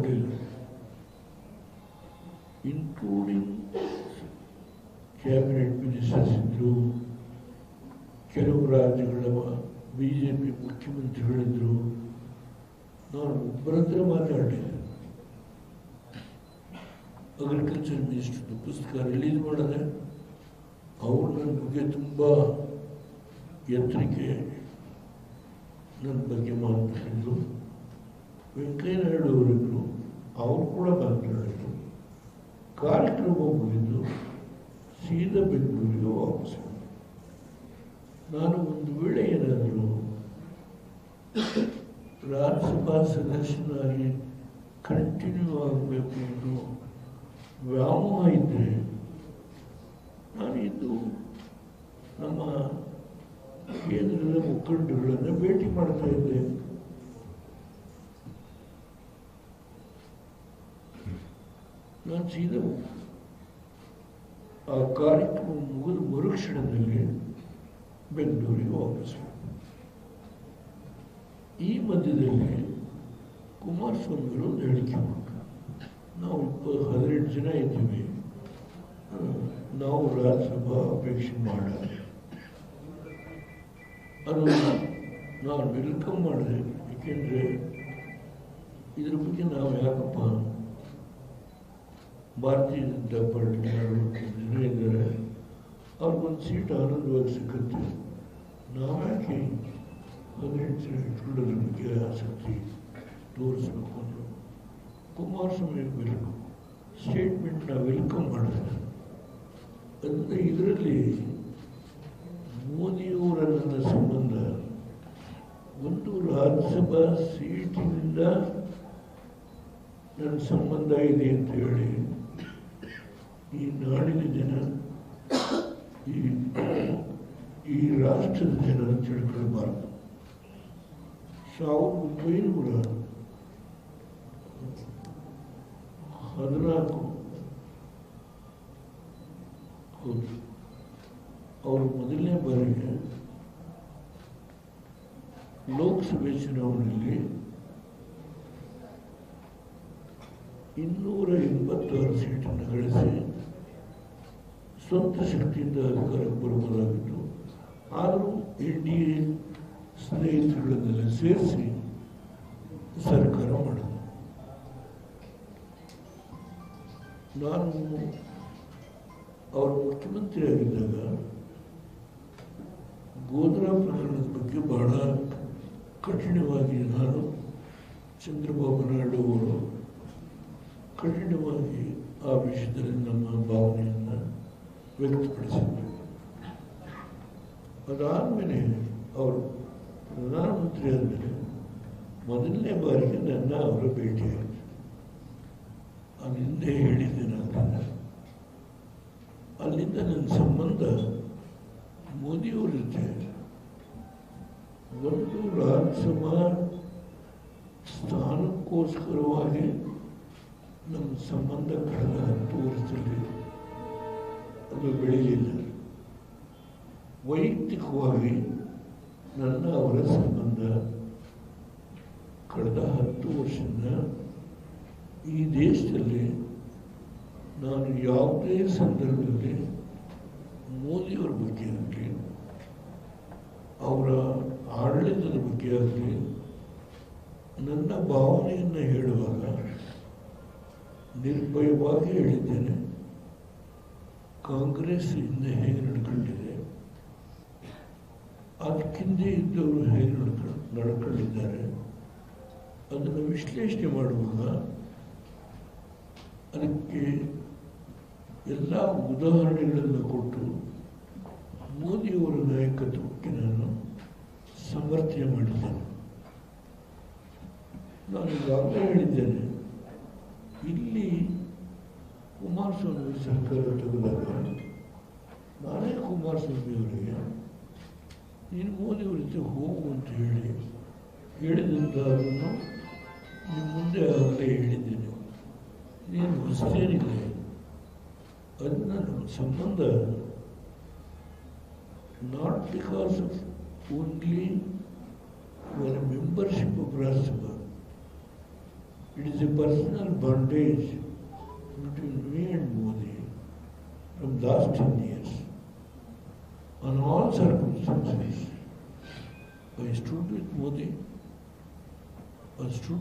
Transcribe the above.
ಕೊಡಲಿಲ್ಲ, including cabinet ministers ಇದ್ದರು, ಕೆಲವು ರಾಜ್ಯಗಳ BJP ಮುಖ್ಯಮಂತ್ರಿಗಳಿದ್ದರು. ನಾನು ಒಬ್ಬರಂದ್ರೆ ಮಾತಾಡಲಿಲ್ಲ. ಅಗ್ರಿಕಲ್ಚರ್ ಮಿನಿಸ್ಟರ್ ಪುಸ್ತಕ ರಿಲೀಸ್ ಮಾಡಿದೆ. ಅವರು ನನ್ನ ಬಗ್ಗೆ ತುಂಬ ಎತ್ತರಿಕೆ ನನ್ನ ಬಗ್ಗೆ ಮಾತನಾಡಿದ್ರು. ವೆಂಕಯ್ಯನಾಯ್ಡು ಅವರಿದ್ದರು, ಅವರು ಕೂಡ ಮಾತನಾಡಿದರು. ಕಾರ್ಯಕ್ರಮ ಮುಗಿದು ಸೀದಾ ಬೆಂಗಳೂರಿಗೆ ವಾಪಸ್ ಬಂದೆ. ನಾನು ಒಂದು ವೇಳೆ ಏನಾದರೂ ರಾಜ್ಯಸಭಾ ಸದಸ್ಯನಾಗಿ ಕಂಟಿನ್ಯೂ ಆಗಬೇಕು ಅನ್ನೋ ವ್ಯಾಮೋಹ ಇದ್ದರೆ ನಾನು ಇದು ನಮ್ಮ ಕೇಂದ್ರದ ಮುಖಂಡರುಗಳನ್ನು ಭೇಟಿ ಮಾಡ್ತಾ ಇದ್ದೆ. ನಾನು ಸೀದಾ ಆ ಕಾರ್ಯಕ್ರಮ ಮುಗಿದ ಮರುಕ್ಷಣದಲ್ಲಿ ಬೆಂಗಳೂರಿಗೆ ವಾಪಸ್ ಬಂದೆ. ಈ ಮಧ್ಯದಲ್ಲಿ ಕುಮಾರಸ್ವಾಮಿಗಳು ಒಂದು ಹೇಳಿಕೆ ಕೊಟ್ಟರು. ನಾವು 18 ಜನ ಇದ್ದೀವಿ, ನಾವು ರಾಜ್ಯಸಭಾ ಅಪೇಕ್ಷೆ ಮಾಡ, ಅದು ನಾನು ವೆಲ್ಕಮ್ ಮಾಡಿದೆ. ಏಕೆಂದರೆ ಇದ್ರ ಬಗ್ಗೆ ನಾವು ಯಾಕಪ್ಪ ಭಾರತೀಯ ಜನತಾ ಪಾರ್ಟಿ 40 ಜನ ಇದ್ದಾರೆ, ಅವ್ರಿಗೊಂದು ಸೀಟ್ ಆನಂದವಾಗಿ ಸಿಕ್ಕತ್ತೆ, ನಾವ್ಯಾಕೆ 18 ಜನ ಇಟ್ಕೊಳ್ಳೋದ್ರ ಬಗ್ಗೆ ಆಸಕ್ತಿ ತೋರಿಸ್ಬೇಕು ಅಂದರು. ಕುಮಾರಸ್ವಾಮಿ ಸ್ಟೇಟ್ಮೆಂಟ್ನ ವೆಲ್ಕಮ್ ಮಾಡಿದೆ. ಅಂದರೆ ಇದರಲ್ಲಿ ಮೋದಿಯವರ ನನ್ನ ಸಂಬಂಧ ಒಂದು ರಾಜ್ಯಸಭಾ ಸೀಟಿನಿಂದ ನನ್ನ ಸಂಬಂಧ ಇದೆ ಅಂತ ಹೇಳಿ ಈ ನಾಡಿನ ಜನ, ಈ ರಾಷ್ಟ್ರದ ಜನ ತಿಳ್ಕೊಳ್ಬಾರ್ದು. 1914 ಹೌದು, ಅವರು ಮೊದಲನೇ ಬಾರಿಗೆ ಲೋಕಸಭೆ ಚುನಾವಣೆಯಲ್ಲಿ 286 ಸೀಟನ್ನು ಗಳಿಸಿ ಸ್ವಂತ ಶಕ್ತಿಯಿಂದ ಅಧಿಕಾರಕ್ಕೆ ಬರಬಹುದಾಗಿತ್ತು. ಆದರೂ NDA ಸ್ನೇಹಿತರುಗಳನ್ನೆಲ್ಲ ಸೇರಿಸಿ ಸರ್ಕಾರ ಮಾಡಿದೆ. ನಾನು ಅವರು ಮುಖ್ಯಮಂತ್ರಿ ಆಗಿದ್ದಾಗ ಗೋಧ್ರಾ ಪ್ರಕರಣದ ಬಗ್ಗೆ ಬಹಳ ಕಠಿಣವಾಗಿ ನಾನು, ಚಂದ್ರಬಾಬು ನಾಯ್ಡು ಅವರು ಕಠಿಣವಾಗಿ ಆ ವಿಷಯದಲ್ಲಿ ನಮ್ಮ ಭಾವನೆಯನ್ನು ವ್ಯಕ್ತಪಡಿಸಿದರು. ಅದಾದಮೇಲೆ ಅವರು ಪ್ರಧಾನಮಂತ್ರಿ ಆದಮೇಲೆ ಮೊದಲನೇ ಬಾರಿಗೆ ನನ್ನ ಅವರ ಭೇಟಿಯಾಯಿತು. ಅದು ಹಿಂದೆ ಹೇಳಿದ್ದೆ ನಾನು. ಅಲ್ಲಿಂದ ನನ್ನ ಸಂಬಂಧ ಮೋದಿಯವರ ಜೊತೆ ಒಂದು ರಾಜ್ಯಸಭಾ ಸ್ಥಾನಕ್ಕೋಸ್ಕರವಾಗಿ ನಮ್ಮ ಸಂಬಂಧ ಕಳೆದ 10 ವರ್ಷದಲ್ಲಿ ಅದು ಬೆಳೆಯಲಿಲ್ಲ. ವೈಯಕ್ತಿಕವಾಗಿ ನನ್ನ ಅವರ ಸಂಬಂಧ ಕಳೆದ 10 ವರ್ಷದಿಂದ ಈ ದೇಶದಲ್ಲಿ ನಾನು ಯಾವುದೇ ಸಂದರ್ಭದಲ್ಲಿ ಮೋದಿಯವರ ಬಗ್ಗೆ ಆಗಲಿ, ಅವರ ಆಡಳಿತದ ಬಗ್ಗೆ ಆಗಲಿ ನನ್ನ ಭಾವನೆಯನ್ನು ಹೇಳುವಾಗ ನಿರ್ಭಯವಾಗಿ ಹೇಳಿದ್ದೇನೆ. ಕಾಂಗ್ರೆಸ್ ಹಿಂದೆ ಹೇಗೆ ನಡ್ಕೊಂಡಿದೆ, ಅದಕ್ಕಿಂದೆ ಇದ್ದವರು ಹೇಗೆ ನಡ್ಕೊಂಡಿದ್ದಾರೆ, ಅದನ್ನು ವಿಶ್ಲೇಷಣೆ ಮಾಡುವಾಗ ಅದಕ್ಕೆ ಎಲ್ಲ ಉದಾಹರಣೆಗಳನ್ನು ಕೊಟ್ಟು ಮೋದಿಯವರ ನಾಯಕತ್ವಕ್ಕೆ ನಾನು ಸಮರ್ಥನೆ ಮಾಡಿದ್ದೇನೆ. ನಾನು ಈಗಾಗಲೇ ಹೇಳಿದ್ದೇನೆ, ಇಲ್ಲಿ ಕುಮಾರಸ್ವಾಮಿ ಸರ್ಕಾರ ತೆಗೆದಾಗ ನಾನೇ ಕುಮಾರಸ್ವಾಮಿಯವರಿಗೆ ನೀನು ಮೋದಿಯವರ ಜೊತೆ ಹೋಗು ಅಂತ ಹೇಳಿದಂಥದ್ದನ್ನು ನಿಮ್ಮ ಮುಂದೆ ಆಗಲೇ ಹೇಳಿದ್ದೇನೆ. ನೀನು ಹೊಸದೇನಿಲ್ಲ, ಅದನ್ನು ನಮ್ಮ ಸಂಬಂಧ not because of only your membership of Rajya Sabha, It is a personal bondage between me and Modi from last 10 years. On all circumstances, I stood with Modi, I stood